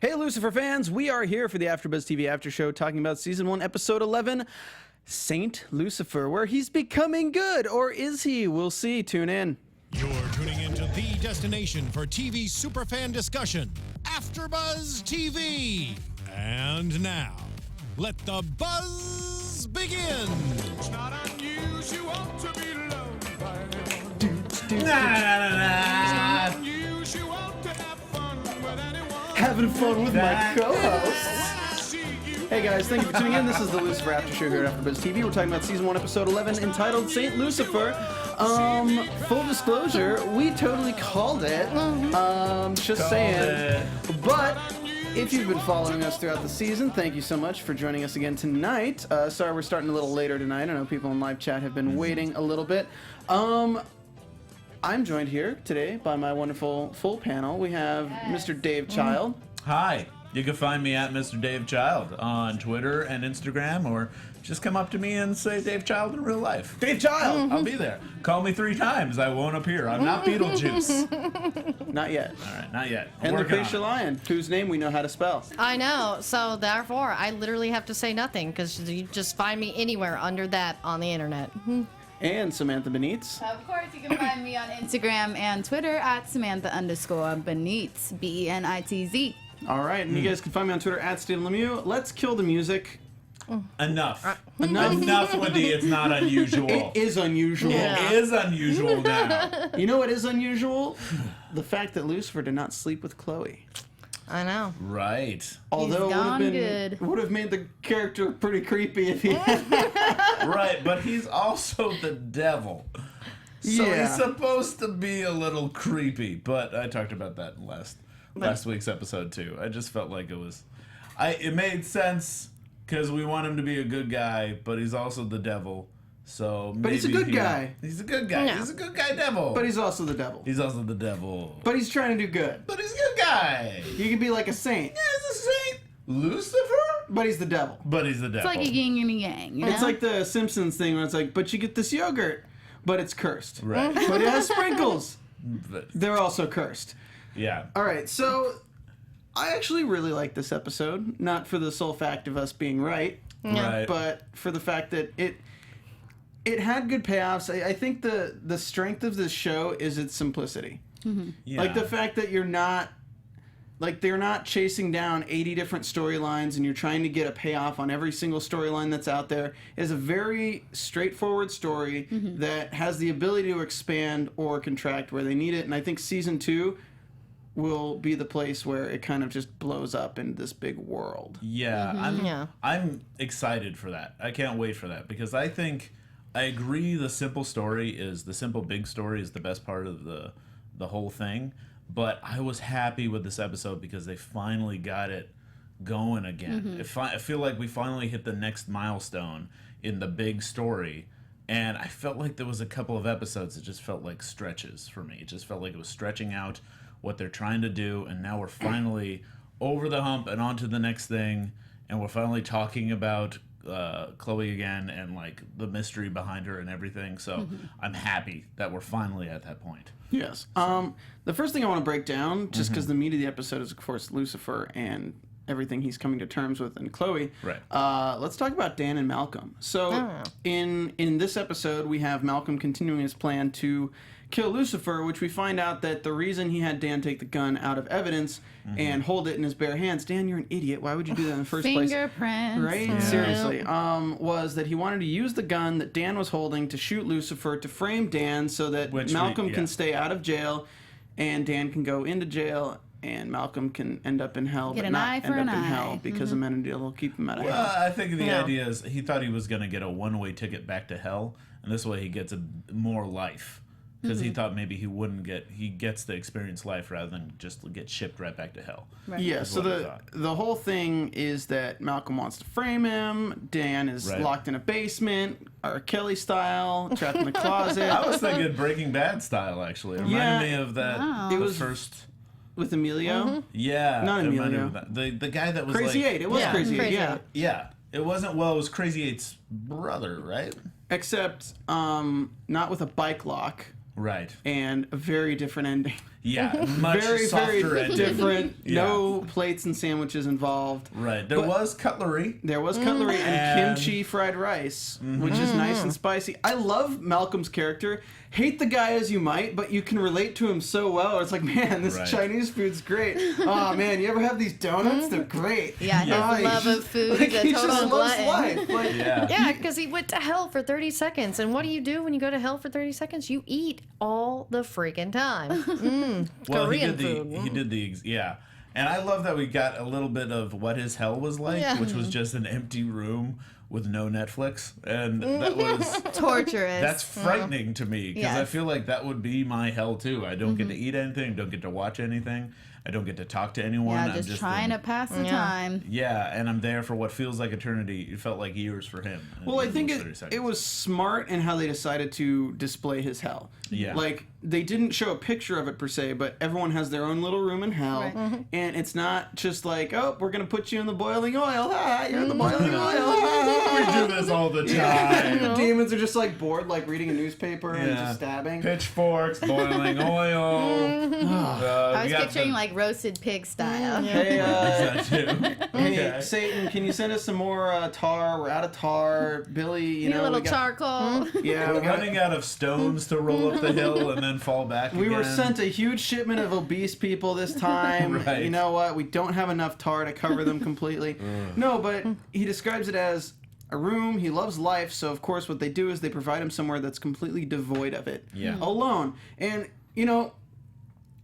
Hey, Lucifer fans, we are here for the AfterBuzz TV After Show talking about Season 1, Episode 11, Saint Lucifer, where he's becoming good, or is he? We'll see. Tune in. You're tuning into the destination for TV superfan discussion, AfterBuzz TV. And now, let the buzz begin. It's not unusual to be loved by anyone. It's not unusual to have fun with anyone. Having fun with my co-hosts. Hey guys, thank you for tuning in. This is the Lucifer After Show here at AfterBuzz TV. We're talking about Season 1, Episode 11, entitled Saint Lucifer. Full disclosure, we totally called it. Just saying. But if you've been following us throughout the season, thank you so much for joining us again tonight. Sorry we're starting a little later tonight. I know people in live chat have been waiting a little bit. I'm joined here today by my wonderful full panel. We have Mr. Dave Child. Hi. You can find me at Mr. Dave Child on Twitter and Instagram, or just come up to me and say Dave Child in real life. Dave Child! I'll be there. Call me 3 times. I won't appear. I'm not Beetlejuice. Not yet. All right, not yet. And Lacretia Lyon, whose name we know how to spell. I know, so therefore I literally have to say nothing because you just find me anywhere under that on the internet. And Samantha Benitz. Of course, you can find me on Instagram and Twitter at Samantha_Benitz, Benitz. All right, and you guys can find me on Twitter at Steve Lemieux. Let's kill the music. Enough, Wendy. It's not unusual. It is unusual. It is unusual now. You know what is unusual? The fact that Lucifer did not sleep with Chloe. I know. Right. Although it would have made the character pretty creepy if he had. Right, but he's also the devil. So he's supposed to be a little creepy. But I talked about that in last week's episode too. I just felt like it made sense because we want him to be a good guy, but he's also the devil. So but he's a good guy. He's a good guy. No. He's a good guy devil. But he's also the devil. He's also the devil. But he's trying to do good. But he's a good guy. He could be like a saint. Yeah, he's a saint. Lucifer? But he's the devil. But he's the devil. It's like a yin and a yang, you know? It's like the Simpsons thing where it's like, but you get this yogurt, but it's cursed. Right. But it has sprinkles. But, They're also cursed. yeah. All right, so I actually really like this episode, not for the sole fact of us being right, Right. but for the fact that it had good payoffs. I think the strength of this show is its simplicity. Yeah. Like the fact that you're not, like they're not chasing down 80 different storylines and you're trying to get a payoff on every single storyline that's out there. It is a very straightforward story that has the ability to expand or contract where they need it. And I think season 2 will be the place where it kind of just blows up in this big world. Yeah, I'm excited for that. I can't wait for that because I agree the simple big story is the best part of the whole thing. But I was happy with this episode because they finally got it going again. I feel like we finally hit the next milestone in the big story. And I felt like there was a couple of episodes that just felt like stretches for me. It just felt like it was stretching out what they're trying to do. And now we're finally over the hump and on to the next thing. And we're finally talking about Chloe again and like the mystery behind her and everything. So I'm happy that we're finally at that point. Yes. The first thing I want to break down, just because the meat of the episode is, of course, Lucifer and everything he's coming to terms with and Chloe. Right. Let's talk about Dan and Malcolm. So in this episode, we have Malcolm continuing his plan to kill Lucifer, which we find out that the reason he had Dan take the gun out of evidence and hold it in his bare hands, Dan, you're an idiot. Why would you do that in the first place? Fingerprints. Right? Yeah. Seriously. Was that he wanted to use the gun that Dan was holding to shoot Lucifer to frame Dan so that Malcolm can stay out of jail and Dan can go into jail and Malcolm can end up in hell, Get but an not eye end for up an in eye. hell because Amenadiel will keep him out of Well, hell. I think the idea is he thought he was going to get a one-way ticket back to hell, and this way he gets more life. Because he thought maybe he gets to experience life rather than just get shipped right back to hell. Right. Yeah, so the whole thing is that Malcolm wants to frame him. Dan is locked in a basement, R. Kelly style, trapped in a closet. I was thinking Breaking Bad style, actually. It reminded me of that. Wow. The It was first. with Emilio. Yeah. Not it reminded Emilio. me of that. The guy that was Crazy like, Eight. It was Crazy Eight, yeah. Yeah. It wasn't. Well, it was Crazy Eight's brother, right? Except not with a bike lock. Right. And a very different ending. Yeah, much softer very ending. different. Yeah. No plates and sandwiches involved. Right. There was cutlery. There was cutlery and kimchi fried rice, which is nice and spicy. I love Malcolm's character. Hate the guy as you might, but you can relate to him so well. It's like, man, this Chinese food's great. Oh, man, you ever have these donuts? They're great. Yeah, his love of food, like, a he total just loves glutton. life. Like, Yeah, because he went to hell for 30 seconds. And what do when you go to hell for 30 seconds? You eat all the freaking time. Well, Korean he did the yeah. And I love that we got a little bit of what his hell was like, which was just an empty room with no Netflix, and that was Torturous. that's frightening to me because I Yes. feel like that would be my hell too. I don't get to eat anything, don't get to watch anything, I don't get to talk to anyone. Yeah, I'm just trying to pass the time. Yeah, and I'm there for what feels like eternity. It felt like years for him. well, I think 30 seconds. it was smart in how they decided to display his hell. Yeah. Like, they didn't show a picture of it per se, but everyone has their own little room in hell. Right. And it's not just like, oh, we're going to put you in the boiling oil. Ah, you're in the boiling oil. Ah. we do this all the time. The demons are just like bored, like reading a newspaper and just stabbing. Pitchforks, boiling oil. I was picturing like roasted pig style. Hey, hey, Okay. Satan, can you send us some more tar? We're out of tar. Billy, you Need know, a little we got, charcoal. yeah, We're running out of stones to roll up the hill and then fall back we again. were sent a huge shipment of obese people this time. Right. You know what? We don't have enough tar to cover them completely. No, but he describes it as a room. He loves life, so of course what they do is they provide him somewhere that's completely devoid of it. Yeah. Alone. And, you know,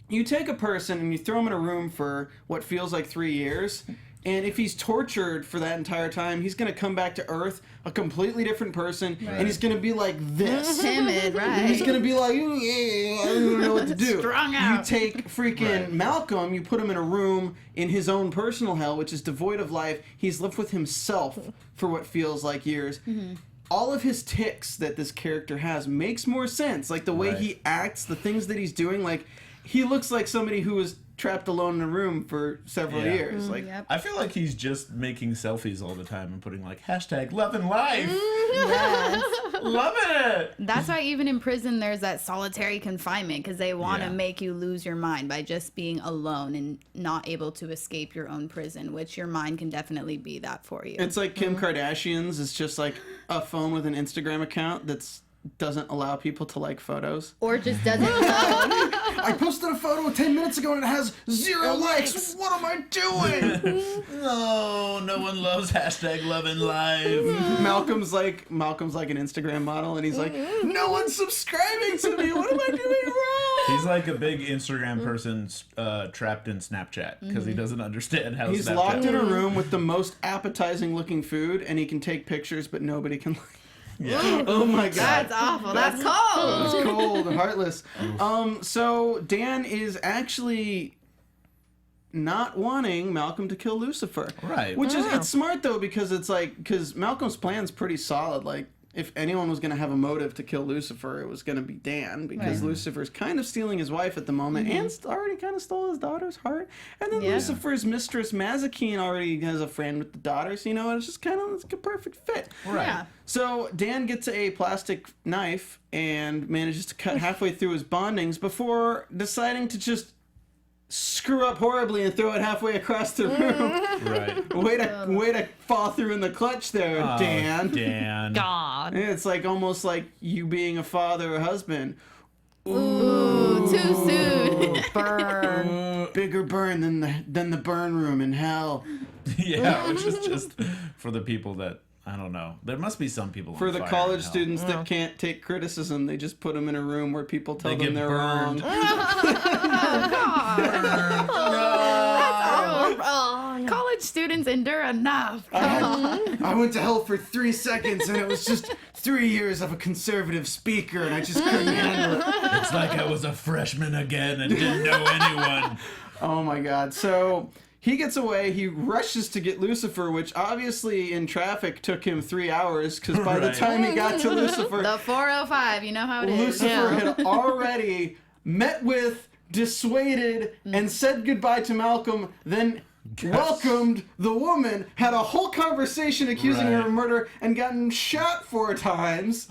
you take a person and you throw him in a room for what feels like 3 years, and if he's tortured for that entire time, he's going to come back to Earth a completely different person, and he's going to be like this. Timid, right? He's going to be like, I don't even know what to do. Strung out. You take freaking Malcolm, you put him in a room in his own personal hell, which is devoid of life. He's left with himself for what feels like years. All of his tics that this character has makes more sense. Like the way he acts, the things that he's doing, like he looks like somebody who was trapped alone in a room for several years. Like, I feel like he's just making selfies all the time and putting like hashtag love and life. Yes. Loving it. That's why even in prison there's that solitary confinement, because they want to Yeah. make you lose your mind by just being alone and not able to escape your own prison, which your mind can definitely be that for you. it's like Kim Kardashian's is just like a phone with an Instagram account that's doesn't allow people to like photos. Or just doesn't know. I posted a photo 10 minutes ago and it has 0 likes. What am I doing? No one loves hashtag love and life. Malcolm's like an Instagram model, and he's like, no one's subscribing to me. What am I doing wrong? He's like a big Instagram person trapped in Snapchat because he doesn't understand how He's Snapchat locked in a works. room with the most appetizing looking food, and he can take pictures, but nobody can like. Oh my god. That's awful. That's cold. It's cold and heartless. So Dan is actually not wanting Malcolm to kill Lucifer. Right. Which is, it's smart though, because it's like, because Malcolm's plan's pretty solid. Like, if anyone was going to have a motive to kill Lucifer, it was going to be Dan, because Lucifer's kind of stealing his wife at the moment, and already kind of stole his daughter's heart. And then Lucifer's mistress, Mazikeen, already has a friend with the daughter, so, you know, it's just kind of, it's a perfect fit. Right. Yeah. So Dan gets a plastic knife and manages to cut halfway through his bondings before deciding to just screw up horribly and throw it halfway across the room. Right. Way to fall through in the clutch there, Oh, Dan. Dan. God. It's like almost like you being a father or husband. Ooh, too soon. Burn. Bigger burn than the burn room in hell. Yeah, which is just for the people that, I don't know. There must be some people For on the fire college in hell. students that can't take criticism, they just put them in a room where people tell They them get they're burned. wrong. College students endure enough. I went to hell for 3 seconds, and it was just 3 years of a conservative speaker, and I just couldn't handle it. It's like I was a freshman again and didn't know anyone. Oh my god. So he gets away, he rushes to get Lucifer, which obviously in traffic took him 3 hours, because by the Right. time he got to Lucifer, The 405, you know how it is. Lucifer had already met with, dissuaded, and said goodbye to Malcolm, then welcomed the woman, had a whole conversation accusing her of murder, and gotten shot 4 times.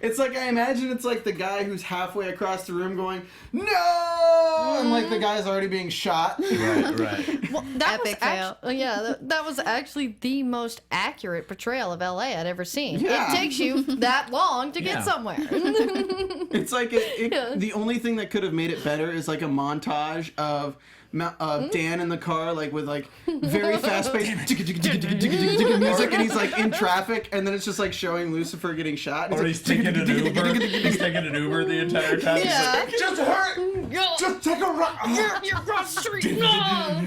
It's like, I imagine it's like the guy who's halfway across the room going, no! And like the guy's already being shot. Right. Well, that Epic fail. that was actually the most accurate portrayal of LA I'd ever seen. Yeah. It takes you that long to get somewhere. It's like the only thing that could have made it better is like a montage of Dan in the car, like with like very fast paced music, and he's like in traffic, and then it's just like showing Lucifer getting shot. Or he's taking an Uber. He's taking an Uber the entire time. Yeah. He's like, just hurry! Just take a ride! You're across the street. No.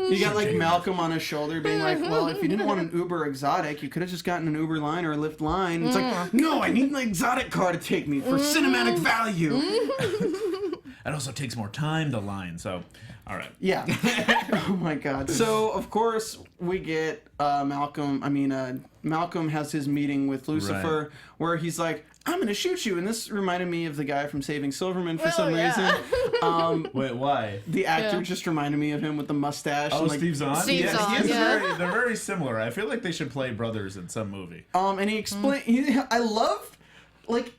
You got like Malcolm on his shoulder being like, well, if you didn't want an Uber exotic, you could have just gotten an Uber line or a Lyft line. It's like, no, I need an exotic car to take me for cinematic value. It also takes more time to line, so... All right. Yeah. Oh my God. So of course we get Malcolm has his meeting with Lucifer, where he's like, I'm gonna shoot you, and this reminded me of the guy from Saving Silverman for some reason. Wait, why? The actor just reminded me of him with the mustache. Oh, and like, Steve Zahn? Steve Zahn, They're very similar. I feel like they should play brothers in some movie. And he explained. I love, like,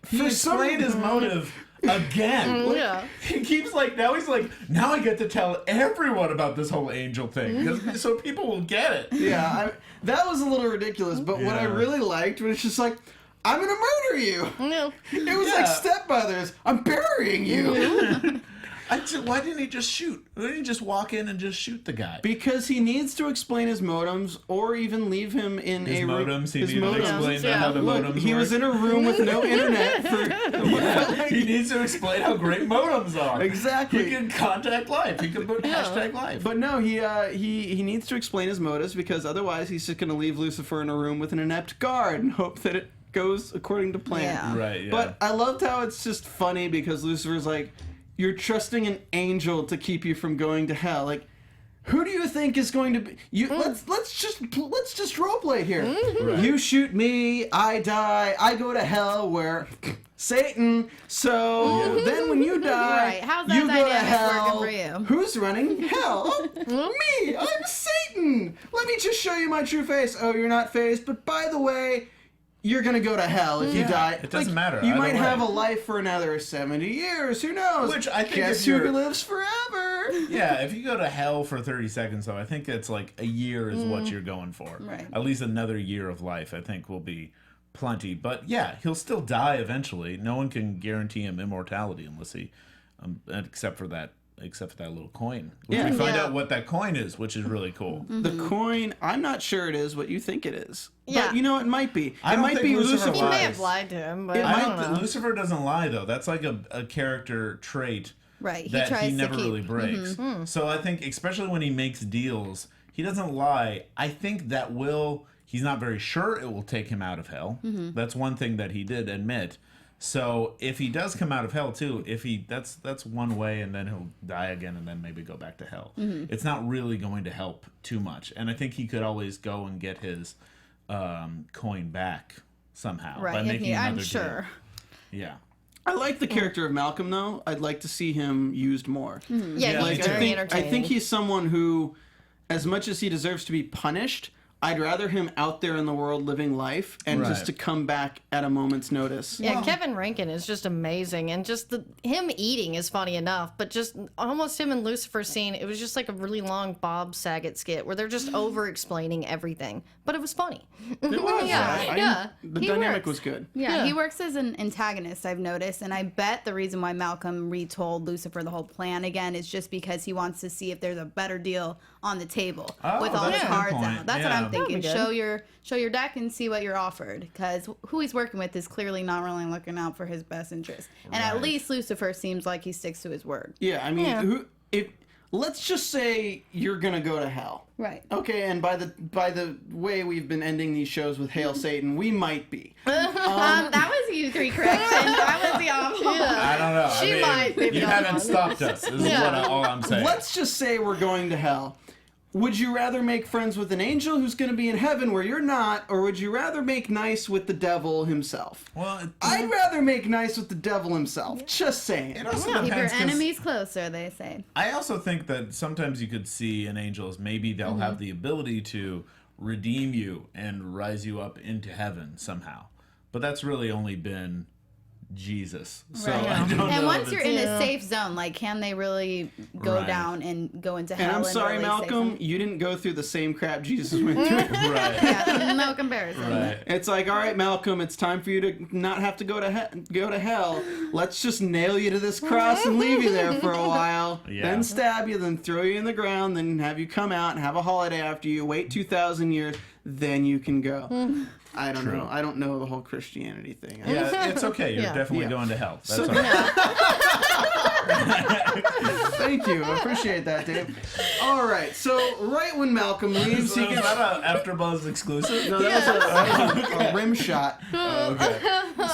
He explained his motive again. He keeps like, now I get to tell everyone about this whole angel thing, so people will get it. Yeah, that was a little ridiculous, but what I really liked was just like, I'm gonna murder you. No. It was like Stepbrothers. I'm burying you. Why didn't he just shoot? Why didn't he just walk in and just shoot the guy? Because he needs to explain his motives, or even leave him in His a room. motives? He needs to explain how the Look, modems he was work? in a room with no internet for. He needs to explain how great modems are. Exactly. He can contact life. He can put hashtag life. But no, he needs to explain his motives, because otherwise he's just going to leave Lucifer in a room with an inept guard and hope that it goes according to plan. Yeah. Right, yeah. But I loved how it's just funny because Lucifer's like, you're trusting an angel to keep you from going to hell. Like, who do you think is going to be? Let's just roleplay here. Right. You shoot me, I die, I go to hell where Satan. So then when you die, How's that you go to dynamic hell. working for you? Who's running hell? Oh, me. I'm Satan. Let me just show you my true face. Oh, you're not phased, but by the way, you're gonna go to hell if you die. It doesn't matter. You either might way. have a life for another 70 years. Who knows? Which I think Guess if who you're- lives forever? Yeah, if you go to hell for 30 seconds, though, I think it's like a year is what you're going for. Right. At least another year of life, I think, will be plenty. But yeah, he'll still die eventually. No one can guarantee him immortality unless he, except for that little coin. Which we find out what that coin is, which is really cool. The coin, I'm not sure it is what you think it is. Yeah. But you know, it might be. I It don't might think be Lucifer Lucifer. He may lies. have lied to him, but I I don't know. Lucifer doesn't lie, though. That's like a character trait Right. He that tries he to never keep. really breaks. So I think, especially when he makes deals, he doesn't lie. I think that he's not very sure it will take him out of hell. That's one thing that he did admit. So if he does come out of hell too, that's one way, and then he'll die again, and then maybe go back to hell. It's not really going to help too much, and I think he could always go and get his coin back somehow by Right. making another I'm deal. sure. Yeah. I like the character of Malcolm, though. I'd like to see him used more. Yeah, me he's too. very I entertaining. think he's someone who, as much as he deserves to be punished, I'd rather him out there in the world living life and just Right. to come back at a moment's notice. Yeah, Kevin Rankin is just amazing, and just him eating is funny enough, but just almost him and Lucifer scene, it was just like a really long Bob Saget skit where they're just over-explaining everything, but it was funny. It was. Yeah. The He dynamic works. was good. Yeah, he works as an antagonist, I've noticed, and I bet the reason why Malcolm retold Lucifer the whole plan again is just because he wants to see if there's a better deal on the table with all the that's a good cards point. out. That's what Yeah. I'm thinking. That'd be good. Show your deck and see what you're offered, because who he's working with is clearly not really looking out for his best interest. And at Right. least Lucifer seems like he sticks to his word. Yeah, I mean, Yeah. let's just say you're gonna go to hell. Right. Okay, and by the way we've been ending these shows with Hail Satan, we might be. That was you three corrections. That was the awful. I don't know. She might be You the haven't one. stopped us. Is all I'm saying. Let's just say we're going to hell. would you rather make friends with an angel who's going to be in heaven where you're not, or would you rather make nice with the devil himself? Well, I'd rather make nice with the devil himself. Just saying. it also Keep your depends, 'cause enemies closer, they say. I also think that sometimes you could see an angel as maybe they'll have the ability to redeem you and rise you up into heaven somehow. But that's really only been Jesus. So Right. I don't know And once if you're it's- in a safe zone, like, can they really go Right. down and go into hell? And I'm sorry, really say Malcolm, something? you didn't go through the same crap Jesus went through. Right. Yeah, no comparison. Right. It's like, all right, Malcolm, it's time for you to not have to go to hell. Let's just nail you to this cross and leave you there for a while. Yeah. Then stab you, then throw you in the ground, then have you come out and have a holiday after you. Wait 2,000 years, then you can go. I don't know. I don't know the whole Christianity thing. Yeah, it's okay. You're Yeah. definitely Yeah. going to hell. That's So- all right. Thank you. I appreciate that, Dave. All right. So right when Malcolm leaves, he Was gets. that an AfterBuzz exclusive? No, that was a rim shot. Oh, okay.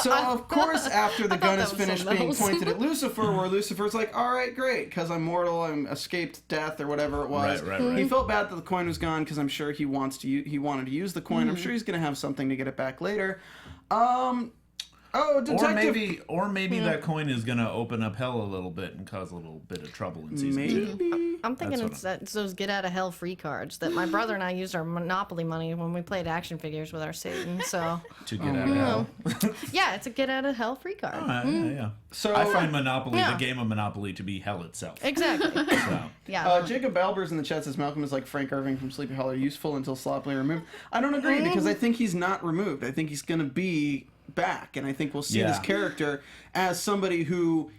So, of course, after the gun that is was finished something being else. pointed at Lucifer, where Lucifer's like, all right, great, because I'm mortal, I'm escaped death, or whatever it was. Right. He felt bad that the coin was gone, because I'm sure he wanted to use the coin. I'm sure he's going to have something to get it back later. Detective... Or maybe that coin is going to open up hell a little bit and cause a little bit of trouble in season 2. Maybe. I'm thinking That's it's those get out of hell free cards that my brother and I used our Monopoly money when we played action figures with our Satan. So To get out of hell. yeah, it's a get out of hell free card. Yeah. So, I find Monopoly, Yeah. the game of Monopoly, to be hell itself. Exactly. So. Yeah. Jacob Albers in the chat says Malcolm is like Frank Irving from Sleepy Hollow, useful until sloppily removed. I don't agree, because I think he's not removed. I think he's going to be back, and I think we'll see this Yeah. character as somebody who,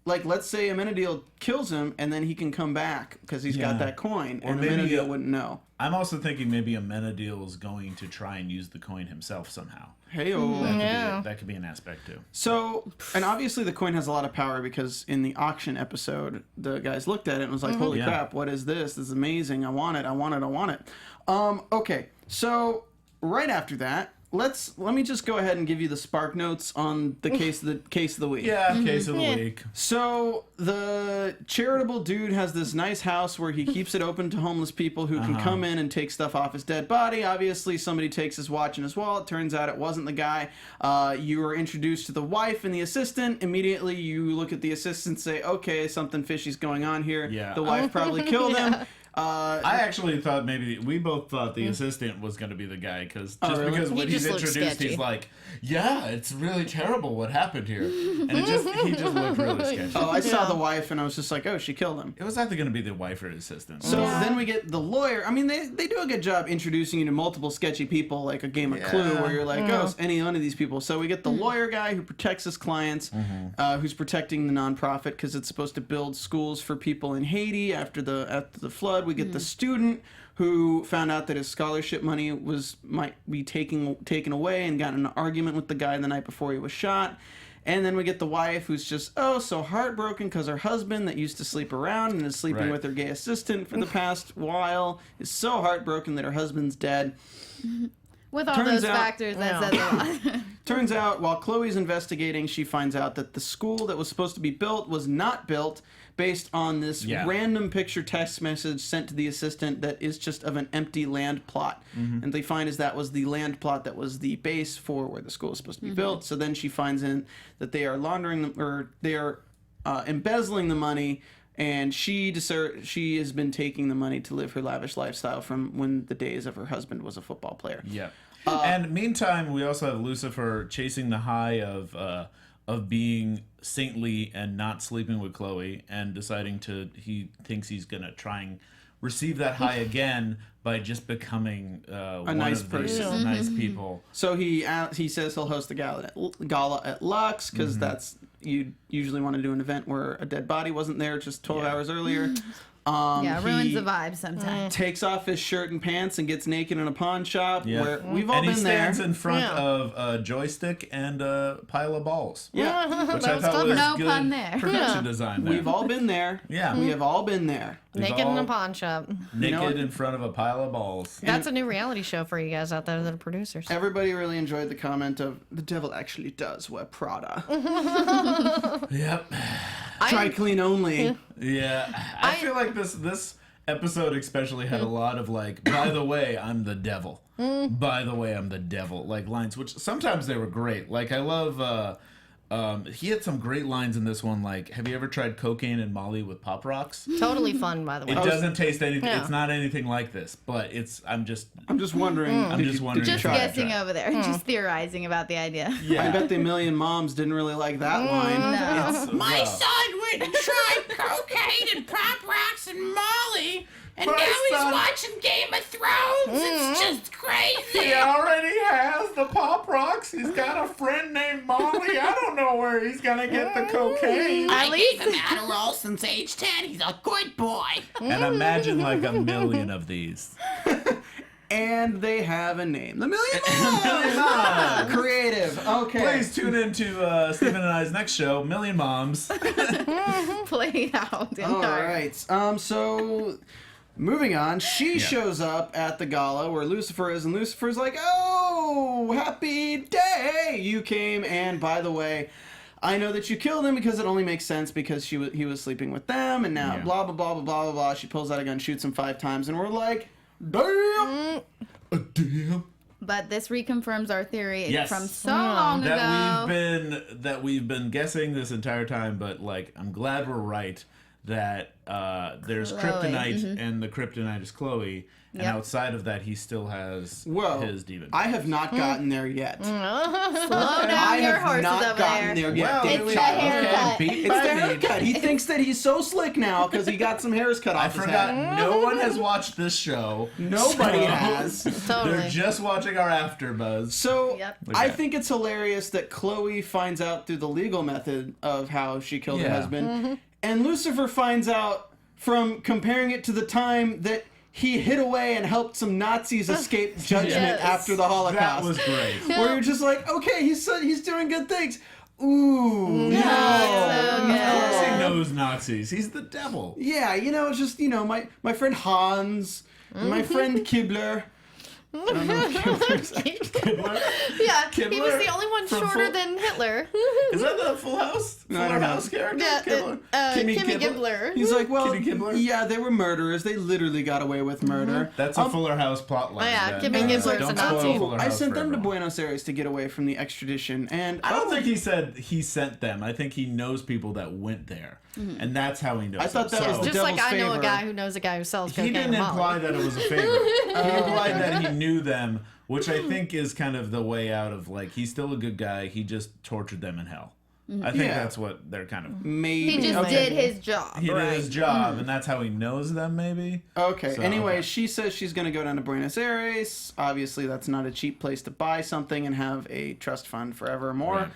like, let's say Amenadiel kills him, and then he can come back because he's got Yeah. that coin, Or and maybe Amenadiel wouldn't know. I'm also thinking maybe Amenadiel is going to try and use the coin himself somehow. Hey-o. That could be an aspect too. So, and obviously the coin has a lot of power, because in the auction episode, the guys looked at it and was like, holy Yeah. crap, what is this? This is amazing. I want it. Okay, so right after that, let me just go ahead and give you the spark notes on the case of the week. Yeah, case of the week. So the charitable dude has this nice house where he keeps it open to homeless people who can come in and take stuff off his dead body. Obviously, somebody takes his watch and his wallet. Turns out it wasn't the guy. You are introduced to the wife and the assistant. Immediately, you look at the assistant and say, okay, something fishy's going on here. Yeah. The wife probably killed him. I actually thought we both thought the assistant was going to be the guy, because really? because when He he's just looked introduced, sketchy. he's like, "Yeah, it's really terrible what happened here," and he just looked really sketchy. Oh, I saw the wife and I was just like, oh, she killed him. It was either going to be the wife or the assistant. So then we get the lawyer. I mean, they do a good job introducing you to multiple sketchy people, like a game of Clue, where you're like, oh, it's any one of these people. So we get the lawyer guy who protects his clients, who's protecting the nonprofit because it's supposed to build schools for people in Haiti after the flood. We get the student who found out that his scholarship money might be taken away and got in an argument with the guy the night before he was shot. And then we get the wife who's just, so heartbroken because her husband that used to sleep around and is sleeping Right. with her gay assistant for the past while is so heartbroken that her husband's dead. With all turns those out- factors, that says a lot. Turns out, while Chloe's investigating, she finds out that the school that was supposed to be built was not built based on this random picture text message sent to the assistant that is just of an empty land plot. And they find that was the land plot that was the base for where the school is supposed to be built. So then she finds in that they are they are embezzling the money, and she has been taking the money to live her lavish lifestyle from when the days of her husband was a football player. Yeah. And meantime, we also have Lucifer chasing the high of being saintly and not sleeping with Chloe, and deciding he thinks he's gonna try and receive that high again by just becoming one nice of person. these nice people. So he says he'll host a gala at Lux, because that's, you usually want to do an event where a dead body wasn't there just 12 hours earlier. Yeah, ruins He the vibe sometimes. takes off his shirt and pants and gets naked in a pawn shop, Yeah. where we've all And he been there. stands in front Yeah. of a joystick and a pile of balls. Yeah, Which That I was thought clever. was No good pun there. production design there. we've all been there. Yeah. We have all been there. Naked in all- a pawn shop. naked know what? in front of a pile of balls. That's a new reality show for you guys out there that are producers. Everybody really enjoyed the comment of, the devil actually does wear Prada. Yep. Try clean only. Yeah. I feel like this episode especially had a lot of like, by the way, I'm the devil. By the way, I'm the devil. Like lines, which sometimes they were great. Like I love. He had some great lines in this one, like, have you ever tried cocaine and Molly with Pop Rocks? Totally fun, by the way. It doesn't taste anything. Yeah. It's not anything like this, but it's. I'm just wondering. Just guessing over there, Hmm. just theorizing about the idea. Yeah. I bet the million moms didn't really like that line. No. It's My rough. son went and tried cocaine and Pop Rocks and Molly, and My now he's son- watching Game of Thrones. It's just crazy. He already has the Pop Rocks. He's got a friend named Molly. I don't know where he's gonna get the cocaine. I gave him Adderall since age 10. He's a good boy. And imagine like a million of these. And they have a name. The Million Million Moms. Creative. Okay. Please tune into Stephen and I's next show, Million Moms. Played out in All dark. right. So moving on, she shows up at the gala where Lucifer is, and Lucifer's like, "Oh, happy day! You came, and by the way, I know that you killed him because it only makes sense because he was sleeping with them, and now blah blah blah blah blah blah blah." She pulls out a gun, shoots him 5 times, and we're like, "Damn, damn." But this reconfirms our theory Yes. from so long ago. That we've been guessing this entire time, but like I'm glad we're right that there's Chloe, kryptonite and the kryptonite is Chloe, and Yep. outside of that he still has Whoa, his demon. I have not gotten there yet. Slow I down your have horses not over gotten there. there yet. Well, Dave It's the Child. haircut. Beat It's by the beat. haircut. He thinks that he's so slick now because he got some hairs cut off I his forgot head. no one has watched this show. Nobody So has. Totally. They're just watching our AfterBuzz. So Yep. I Okay. think it's hilarious that Chloe finds out through the legal method of how she killed her Yeah. husband, and Lucifer finds out from comparing it to the time that he hid away and helped some Nazis escape judgment Yes. after the Holocaust. That was great. Where you're just like, okay, he's doing good things. Ooh, no. so good. Of course he knows Nazis. He's the devil. Yeah, it's just my friend Hans, and my friend Kibler. I don't know if Kibler's Yeah, he was Kibler the only one from shorter Full- than Hitler. Is that the Full House? No, I Fuller don't know. House character? Yeah, Kibler? Kimmy Kibble? Gibbler. He's like, well, Kitty Kibler? yeah, they were murderers. They literally got away with murder. That's a Fuller House plotline. Oh, yeah, then. Kimmy Gibbler's Don't a spoil Nazi. Fuller I House sent for them to everyone. Buenos Aires to get away from the extradition, and I don't think he said he sent them. I think he knows people that went there, and that's how he knows. I thought them. that was So- the Just like devil's I know favor. a guy who knows a guy who sells He cocaine didn't and imply Molly. that it was a favor. He implied that he knew them, which I think is kind of the way out of like he's still a good guy. He just tortured them in hell. I think Yeah. that's what they're kind of. maybe. He just okay. did his job. He did his job, and that's how he knows them. Maybe. Okay. So, Anyway, okay. she says she's going to go down to Buenos Aires. Obviously, that's not a cheap place to buy something and have a trust fund forevermore.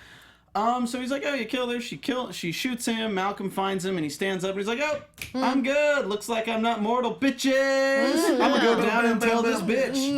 So he's like, "Oh, you killed her." She shoots him. Malcolm finds him, and he stands up. And he's like, "Oh, I'm good. Looks like I'm not mortal, bitches. I'm gonna go down and tell this bitch."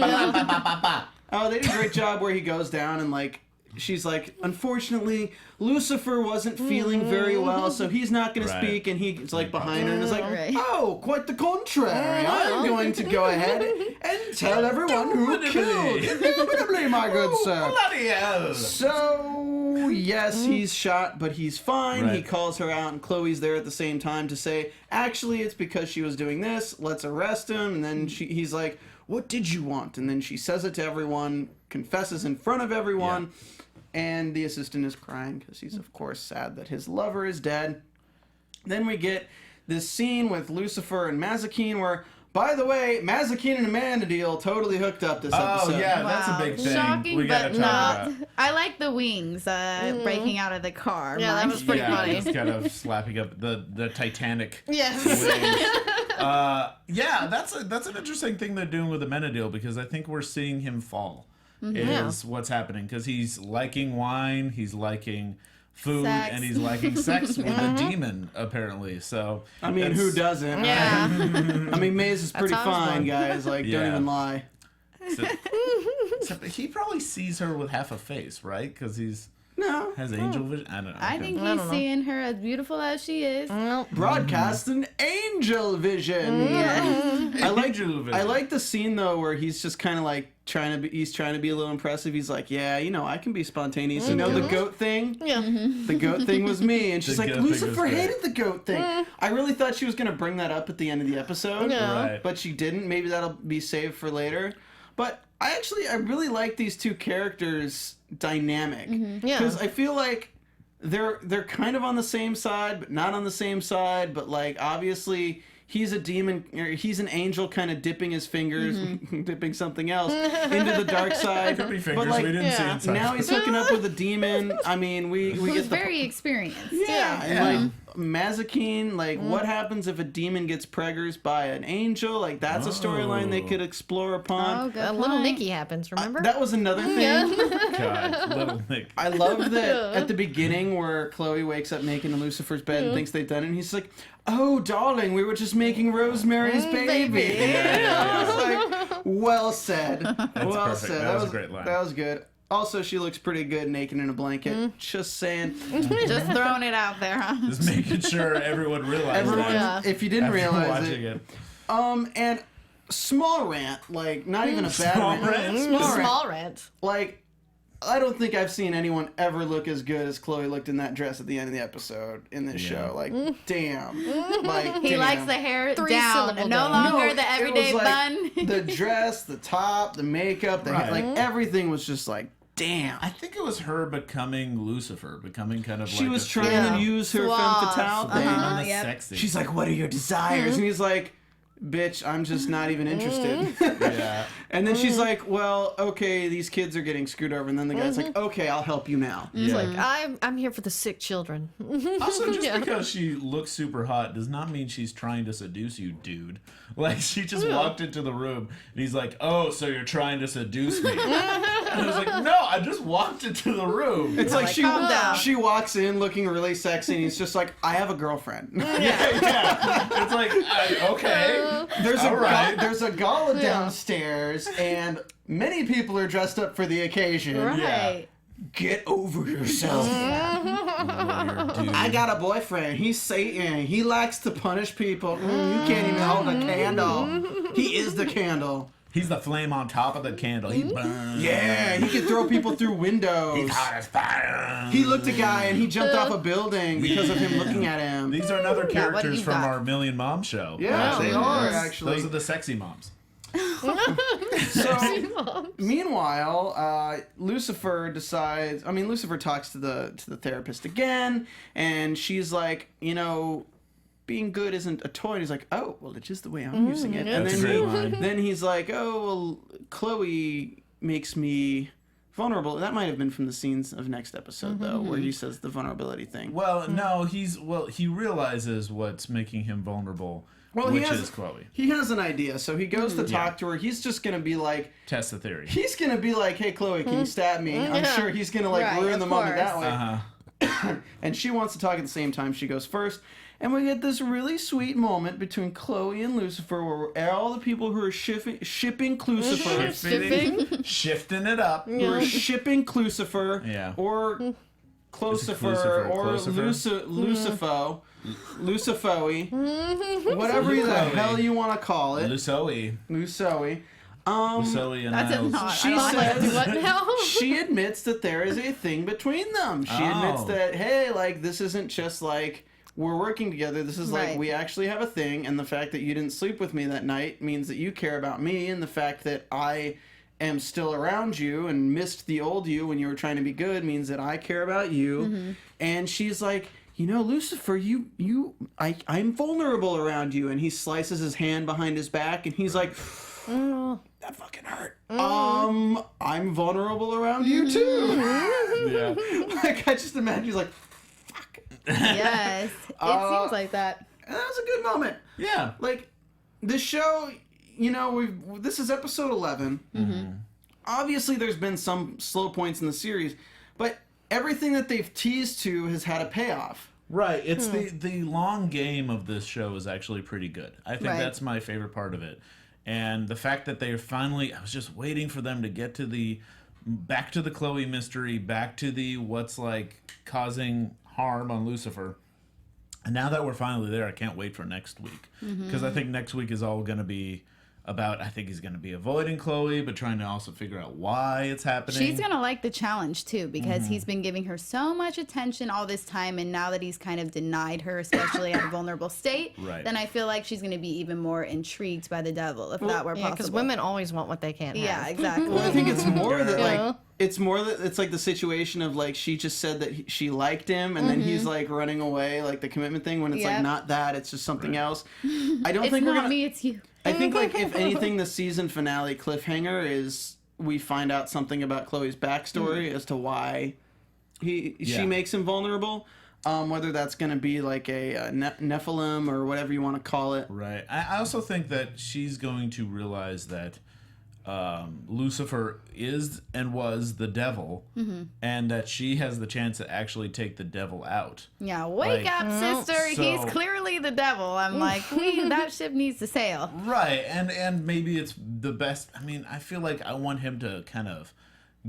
Oh, they did a great job where he goes down and like. She's like, unfortunately, Lucifer wasn't feeling very well, so he's not going Right. to speak. And he's like behind her and is like, Right. oh, quite the contrary. I'm going to go ahead and tell everyone who killed. Indubitably, my good sir. Bloody hell! So, yes, he's shot, but he's fine. He Right. calls her out, and Chloe's there at the same time to say, actually, it's because she was doing this. Let's arrest him. And then he's like, what did you want? And then she says it to everyone, confesses in front of everyone. And the assistant is crying because he's, of course, sad that his lover is dead. Then we get this scene with Lucifer and Mazikeen where, by the way, Mazikeen and Amenadiel totally hooked up this episode. Oh yeah, that's a Wow. big thing. Shocking, we gotta but talk not. about. I like the wings breaking out of the car. Yeah, that Mine- was pretty Yeah, funny. just kind of slapping up the Titanic. Yes. wings. Yeah, that's an interesting thing they're doing with Amenadiel because I think we're seeing him fall. Is what's happening because he's liking wine, he's liking food, Sex. and he's liking sex with a demon apparently. So I mean, who doesn't? Yeah. I mean, Maze is pretty how it's fine, done. guys. Like, don't Yeah. even lie. So he probably sees her with half a face, right? Because he's No. Has angel vision? I don't know. I think he's seeing her as beautiful as she is. Broadcasting angel vision. I like the scene though where he's just kind of like trying to be a little impressive. He's like, yeah, you know, I can be spontaneous. You know the goat thing? Yeah. The goat thing was me. And she's The like, goat thing was Lucifer great. hated the goat thing. I really thought she was going to bring that up at the end of the episode. Yeah. Right. But she didn't. Maybe that'll be saved for later. But I really like these two characters' dynamic. Yeah. Because I feel like they're kind of on the same side, but not on the same side. But like obviously he's a demon, or he's an angel, kind of dipping his fingers, dipping something else into the dark side. Could be fingers. But like We didn't see inside. now he's hooking up with a demon. I mean, we Who's get the very experienced. and like Mazikeen, like what happens if a demon gets preggers by an angel? Like that's a storyline they could explore upon. Oh, good A little point. Nikki happens, remember? That was another thing. God, little Nick. I love that at the beginning where Chloe wakes up naked in Lucifer's bed and thinks they've done it, and he's like, "Oh, darling, we were just making Rosemary's Baby." I was like, well said. Well perfect. said. That was a great line. That was good. Also, she looks pretty good naked in a blanket. Just saying. Just throwing it out there, huh? Just making sure everyone realizes Everyone, that. if you didn't after realize watching it. it. And small rant, like not even a bad Small rant. rant? Small rant. Like, I don't think I've seen anyone ever look as good as Chloe looked in that dress at the end of the episode in this show. Like, damn. Like, He damn. likes the hair down, Syllable no down. longer No, the it everyday was bun. like the dress, the top, the makeup, the hair, Right. like everything was just like, damn. I think it was her becoming Lucifer, becoming kind of She like was a trying to use her Suave. femme fatale thing. Uh-huh. the Yep. sexy. She's like, what are your desires? And he's like, bitch, I'm just not even interested. yeah. And then she's like, well, okay, these kids are getting screwed over. And then the guy's like, okay, I'll help you now. Yeah. Like, I'm here for the sick children. Also, just because she looks super hot does not mean she's trying to seduce you, dude. Like, she just walked into the room, and he's like, oh, so you're trying to seduce me. And I was like, no, I just walked into the room. It's like calm down. she walks in looking really sexy, and he's just like, I have a girlfriend. yeah. It's like, okay. There's a gala downstairs, and many people are dressed up for the occasion. Right. Get over yourself. Lawyer, dude. I got a boyfriend. He's Satan. He likes to punish people. You can't even hold a candle. He is the candle. He's the flame on top of the candle. He burns. Yeah, he can throw people through windows. He's hot as fire. He looked a guy and he jumped off a building because of him looking at him. These are another what characters you from got? our Million Mom show. Yeah, they are Those actually. are the sexy moms. So, meanwhile, Lucifer decides. I mean, Lucifer talks to the therapist again, and she's like, you know, being good isn't a toy. And he's like, oh, well, it's just the way I'm using it. And That's a great line. then he's like, oh, well, Chloe makes me vulnerable. That might have been from the scenes of next episode, though, where he says the vulnerability thing. Well, no, he realizes what's making him vulnerable, Well, which is Chloe. He has an idea, so he goes to talk to her. He's just gonna be like, Test the theory. he's gonna be like, hey, Chloe, can you stab me? I'm Yeah. sure he's gonna like Right, ruin of the moment that course. way. Uh-huh. And she wants to talk at the same time. She goes first. And we get this really sweet moment between Chloe and Lucifer where all the people who are shipping Lucifer, Shifting it up. who are shipping Lucifer, Yeah. or Closifer, Lucifer? or Closifer? Lucifoe, whatever the hell you want to call it. Lusoe. Lusoe. Lusoe and That's a Niles. not. She I don't like says What now? she admits that there is a thing between them. She admits Oh. that, hey, like, this isn't just like we're working together. This is like Right. we actually have a thing, and the fact that you didn't sleep with me that night means that you care about me, and the fact that I am still around you and missed the old you when you were trying to be good means that I care about you. And she's like, you know, Lucifer, I'm vulnerable around you. And he slices his hand behind his back, and he's like, that fucking hurt. I'm vulnerable around you too. Yeah. Like, I just imagine he's like, fuck. Yes. It seems like that. And that was a good moment. Yeah. Like, the show, you know, this is episode 11. Obviously, there's been some slow points in the series, but everything that they've teased to has had a payoff. Right. It's the long game of this show is actually pretty good. I think Right. that's my favorite part of it. And the fact that they're finally, I was just waiting for them to get to the back to the Chloe mystery, back to the what's like causing harm on Lucifer. And now that we're finally there, I can't wait for next week. Because I think next week is all going to be about, I think he's going to be avoiding Chloe, but trying to also figure out why it's happening. She's going to like the challenge, too, because he's been giving her so much attention all this time, and now that he's kind of denied her, especially at a vulnerable state, then I feel like she's going to be even more intrigued by the devil, if that were possible. because women always want what they can't have. Yeah, exactly. Well, I think it's more that, like, it's more that it's like the situation of, like, she just said that she liked him, and then he's, like, running away, like, the commitment thing, when it's, like, not that, it's just something else. I don't think we're going to... It's not me, it's you. I think, like, if anything, the season finale cliffhanger is we find out something about Chloe's backstory as to why she makes him vulnerable. Whether that's going to be like a Nephilim or whatever you want to call it. Right. I also think that she's going to realize that Lucifer is and was the devil, and that she has the chance to actually take the devil out. Yeah, wake up, sister. He's clearly the devil. I'm like, that ship needs to sail. Right, and maybe it's the best. I mean, I feel like I want him to kind of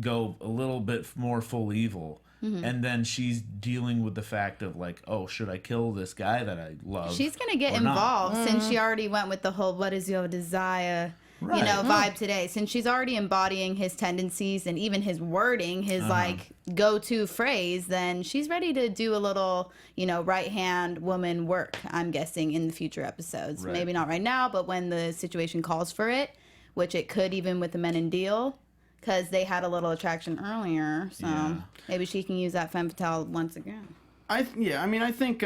go a little bit more full evil. And then she's dealing with the fact of like, oh, should I kill this guy that I love? She's going to get involved since she already went with the whole what is your desire vibe today. Since she's already embodying his tendencies and even his wording, his like go-to phrase, then she's ready to do a little, right-hand woman work, I'm guessing, in the future episodes. Right. Maybe not right now, but when the situation calls for it, which it could even with the Amenadiel, because they had a little attraction earlier, so maybe she can use that femme fatale once again. I think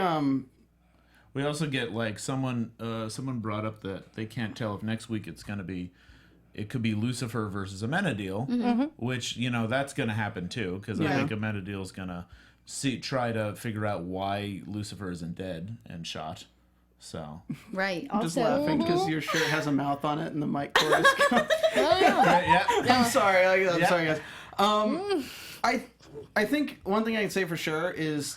we also get like someone brought up that they can't tell if next week it could be Lucifer versus Amenadiel, which that's going to happen too, because I think Amenadiel's going to try to figure out why Lucifer isn't dead and shot. So right. I'm just Also, laughing because your shirt has a mouth on it and the mic cord is going. I'm sorry. I'm sorry, guys. I think one thing I can say for sure is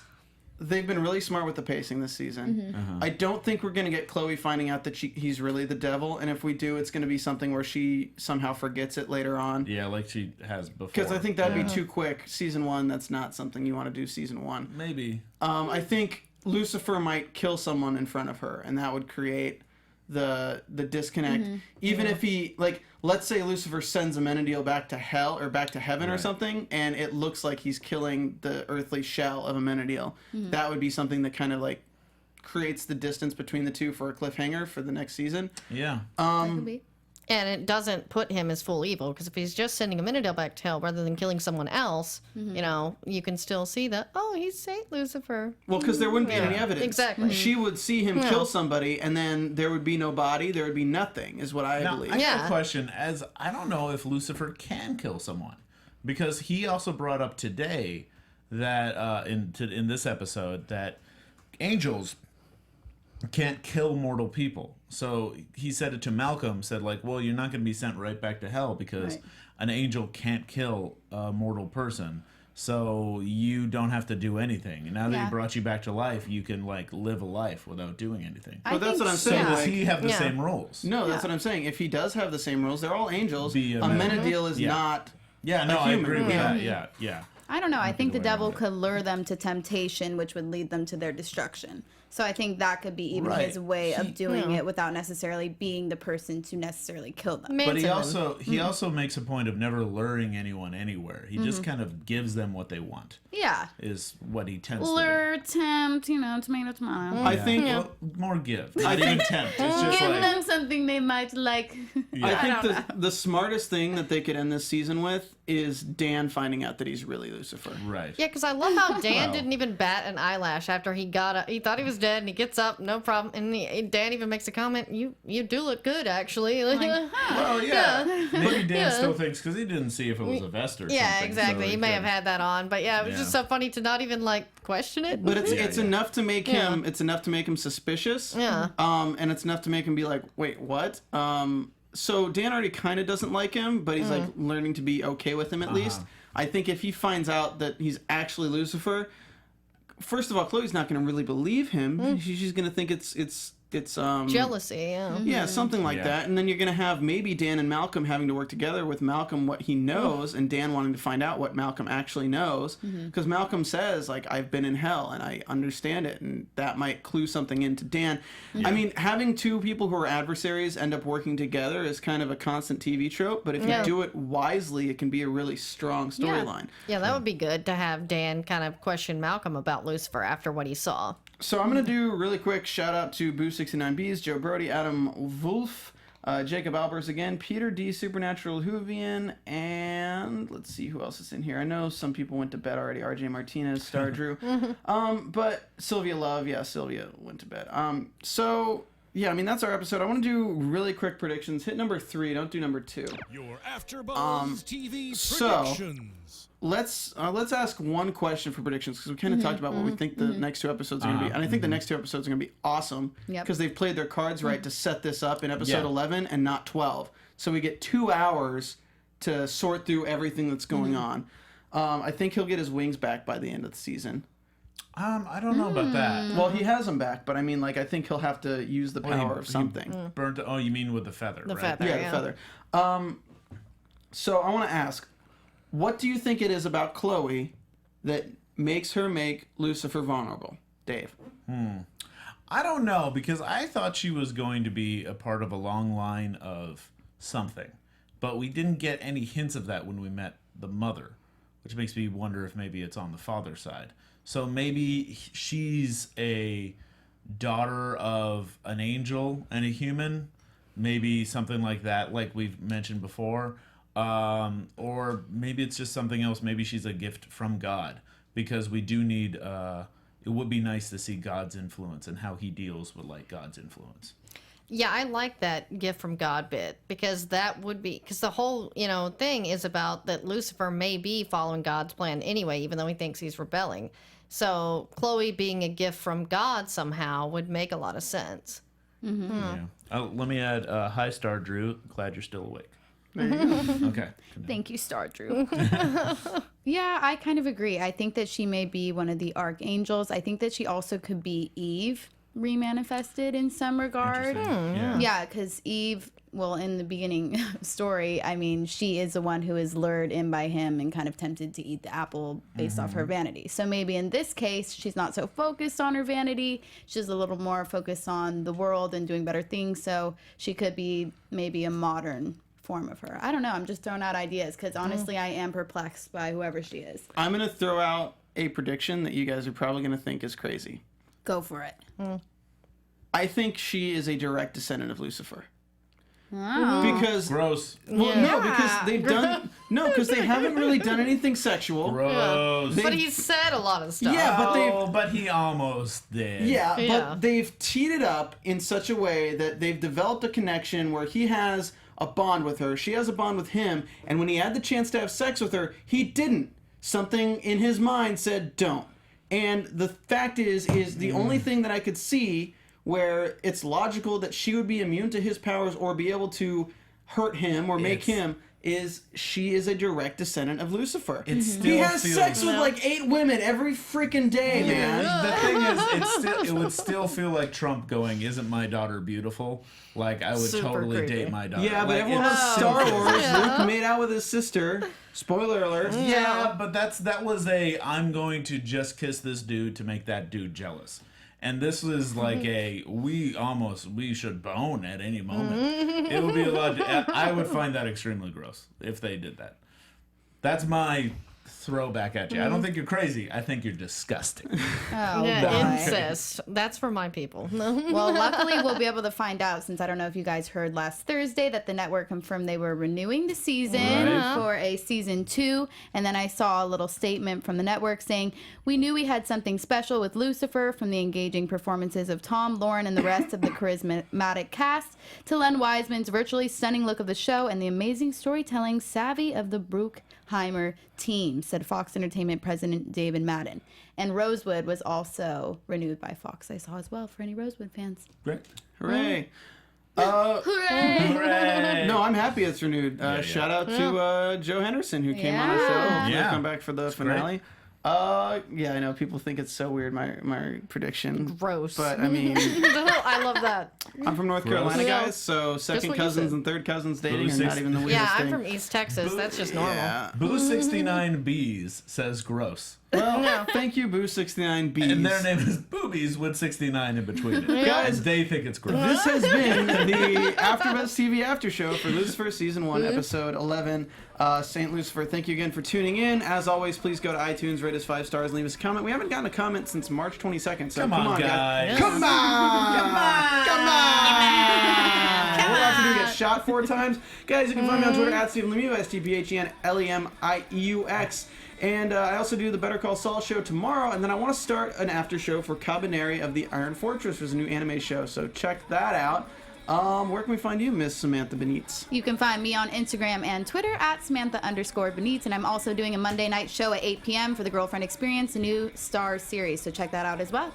they've been really smart with the pacing this season. I don't think we're going to get Chloe finding out that he's really the devil, and if we do, it's going to be something where she somehow forgets it later on. Yeah, like she has before. Because I think that'd be too quick. Season 1, that's not something you want to do season 1. Maybe. I think Lucifer might kill someone in front of her, and that would create the disconnect. Even if he, like, let's say Lucifer sends Amenadiel back to hell or back to heaven or something, and it looks like he's killing the earthly shell of Amenadiel. That would be something that kind of like creates the distance between the two for a cliffhanger for the next season. Yeah. that could be. And it doesn't put him as full evil, because if he's just sending Amenadiel back to hell rather than killing someone else, you can still see that, oh, he's Saint Lucifer. Well, because there wouldn't be any evidence. Exactly. She would see him kill somebody, and then there would be no body, there would be nothing, is what I believe. I have a question, as I don't know if Lucifer can kill someone, because he also brought up today that in this episode that angels can't kill mortal people. So he said it to Malcolm, said like, well, you're not going to be sent right back to hell because an angel can't kill a mortal person. So you don't have to do anything. And now that he brought you back to life, you can like live a life without doing anything. But that's what I'm saying. So does like, he have the same rules? No, that's what I'm saying. If he does have the same rules, they're all angels. Amenadiel is not I agree with that. Yeah. I don't know. I think the devil could lure them to temptation, which would lead them to their destruction. So I think that could be even his way of doing it without necessarily being the person to necessarily kill them. But he also makes a point of never luring anyone anywhere. He just kind of gives them what they want. Yeah. Is what he tends Lure, to do. tempt, tomato. I think more give. Not even tempt. It's just Give like them something they might like. I think the smartest thing that they could end this season with is Dan finding out that he's really Lucifer. right. Yeah, because I love how Dan didn't even bat an eyelash after he got up. He thought he was dead, and he gets up, no problem. And Dan even makes a comment, you do look good, actually. Like, Well, yeah. Maybe Dan still thinks, because he didn't see if it was a vest or something. Yeah, exactly. So he may have had that on, but yeah, it was just so funny to not even like question it. But it's enough to make him. It's enough to make him suspicious. Yeah. And it's enough to make him be like, wait, what? So Dan already kind of doesn't like him, but he's like learning to be okay with him at least. I think if he finds out that he's actually Lucifer, first of all, Chloe's not going to really believe him. She's going to think it's it's jealousy, yeah. Yeah, something like that. And then you're going to have maybe Dan and Malcolm having to work together with Malcolm what he knows and Dan wanting to find out what Malcolm actually knows. Because Malcolm says, like, I've been in hell and I understand it. And that might clue something into Dan. I mean, having two people who are adversaries end up working together is kind of a constant TV trope. But if you do it wisely, it can be a really strong storyline. Yeah, that would be good to have Dan kind of question Malcolm about Lucifer after what he saw. So I'm going to do really quick shout out to Boo69Bs, Joe Brody, Adam Wolf, Jacob Albers again, Peter D. Supernatural Hoovian, and let's see who else is in here. I know some people went to bed already. RJ Martinez, Star Drew. But Sylvia Love, yeah, Sylvia went to bed. So, yeah, I mean, that's our episode. I want to do really quick predictions. Hit number 3, don't do number 2. Your AfterBuzz TV so- predictions. Let's ask one question for predictions because we kind of talked about what we think the next 2 episodes are going to be, and I think the next 2 episodes are going to be awesome because they've played their cards right to set this up in episode 11 and not 12. So we get 2 hours to sort through everything that's going on. I think he'll get his wings back by the end of the season. I don't know about that. Well, he has them back, but I mean, like, I think he'll have to use the power of something. Burnt. Oh, you mean with the feather? The right? feather. Yeah, the feather. So I want to ask, what do you think it is about Chloe that makes her make Lucifer vulnerable? Dave. I don't know, because I thought she was going to be a part of a long line of something, but we didn't get any hints of that when we met the mother, which makes me wonder if maybe it's on the father's side. So maybe she's a daughter of an angel and a human, maybe something like that, like we've mentioned before. Or maybe it's just something else. Maybe she's a gift from God, because we do need, it would be nice to see God's influence and how he deals with, like, God's influence. Yeah, I like that gift from God bit, because that would be, because the whole, thing is about that Lucifer may be following God's plan anyway, even though he thinks he's rebelling. So Chloe being a gift from God somehow would make a lot of sense. Yeah. Let me add, hi, Star Drew. Glad you're still awake. Okay. Thank you, Star Drew. Yeah, I kind of agree. I think that she may be one of the archangels. I think that she also could be Eve remanifested in some regard. Yeah, because Eve, well, in the beginning story, I mean, she is the one who is lured in by him and kind of tempted to eat the apple based off her vanity. So maybe in this case, she's not so focused on her vanity. She's a little more focused on the world and doing better things. So she could be maybe a modern form of her. I don't know. I'm just throwing out ideas because honestly, I am perplexed by whoever she is. I'm going to throw out a prediction that you guys are probably going to think is crazy. Go for it. I think she is a direct descendant of Lucifer. Oh. Because Gross. well, no, because they've done because they haven't really done anything sexual. Gross. But he said a lot of stuff. Yeah, but Oh, but he almost did. Yeah, Yeah. but they've teed it up in such a way that they've developed a connection where he has a bond with her, she has a bond with him, and when he had the chance to have sex with her, he didn't. Something in his mind said don't. And the fact is the only thing that I could see where it's logical that she would be immune to his powers or be able to hurt him or make him is she is a direct descendant of Lucifer. It still He has feels- sex with like 8 women every freaking day, man. The thing is, it would still feel like Trump going, "Isn't my daughter beautiful?" Like, I would Super totally creepy. date my daughter. Yeah, but like, everyone it's knows still Star feels- Wars. Luke made out with his sister. Spoiler alert. Yeah, but that was I'm going to just kiss this dude to make that dude jealous. And this was like we should bone at any moment. It would be a lot. I would find that extremely gross if they did that. That's my throwback at you. I don't think you're crazy. I think you're disgusting. Oh, Yeah, God. incest. That's for my people. Well, luckily we'll be able to find out, since I don't know if you guys heard last Thursday that the network confirmed they were renewing the season for a season 2. And then I saw a little statement from the network saying, "We knew we had something special with Lucifer, from the engaging performances of Tom, Lauren, and the rest of the charismatic cast, to Len Wiseman's virtually stunning look of the show and the amazing storytelling savvy of the Bruckheimer team," said Fox Entertainment President David Madden. And Rosewood was also renewed by Fox, I saw as well, for any Rosewood fans. Great. Hooray. Hooray! No, I'm happy it's renewed. Shout out to Joe Henderson who came on our show. Yeah. He'll Yeah. come back for the finale. Yeah, I know people think it's so weird, my prediction. Gross. But I mean, I love that. I'm from North Carolina, Yeah. guys, so second what you cousins said. and third cousins dating Boo are not even the weirdest Yeah, I'm thing. from East Texas. That's just normal. Yeah. Boo69Bs says gross. Well, thank you, Boo69Bs. And their name is Boobies with 69 in between it. Guys, And they think it's gross. this has been the AfterBuzz TV After Show for Lucifer Season 1, Episode 11, St. Lucifer. Thank you again for tuning in. As always, please go to iTunes, rate us 5 stars, and leave us a comment. We haven't gotten a comment since March 22nd, so Come on, guys. Come on! Come on! We're about to get shot 4 times. Guys, you can find me on Twitter at Stephen Lemieux, STPHENLEMIUX. And I also do the Better Call Saul show tomorrow, and then I want to start an after show for Cabaneri of the Iron Fortress, which is a new anime show, so check that out. Where can we find you, Miss Samantha Benitz? You can find me on Instagram and Twitter at Samantha_Benitz, and I'm also doing a Monday night show at 8 p.m. for the Girlfriend Experience, a new Star series, so check that out as well.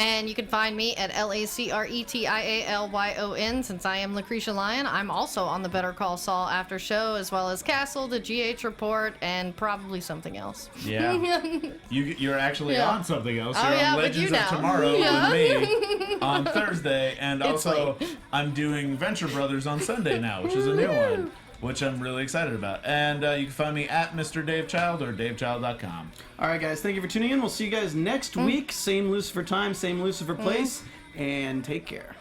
And you can find me at LACRETIALYON. Since I am Lacretia Lyon, I'm also on the Better Call Saul After Show, as well as Castle, the GH Report, and probably something else. Yeah. You're actually Yeah. on something else. Oh, You're yeah, on with you Legends of now. Tomorrow Yeah. with me on Thursday. And It's also, late. I'm doing Venture Brothers on Sunday now, which is a new one, which I'm really excited about. And you can find me at Mr. Dave Child or DaveChild.com. All right, guys, thank you for tuning in. We'll see you guys next week. Same Lucifer time, same Lucifer place, and take care.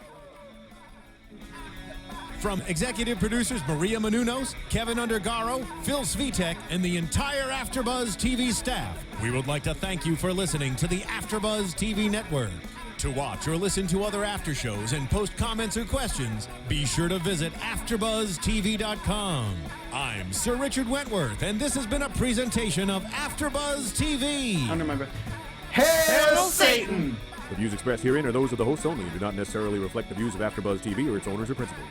From executive producers Maria Menounos, Kevin Undergaro, Phil Svitek, and the entire AfterBuzz TV staff, we would like to thank you for listening to the AfterBuzz TV network. To watch or listen to other after shows and post comments or questions, be sure to visit AfterBuzzTV.com. I'm Sir Richard Wentworth, and this has been a presentation of AfterBuzz TV. Under my breath. Hail Satan! The views expressed herein are those of the hosts only and do not necessarily reflect the views of AfterBuzz TV or its owners or principals.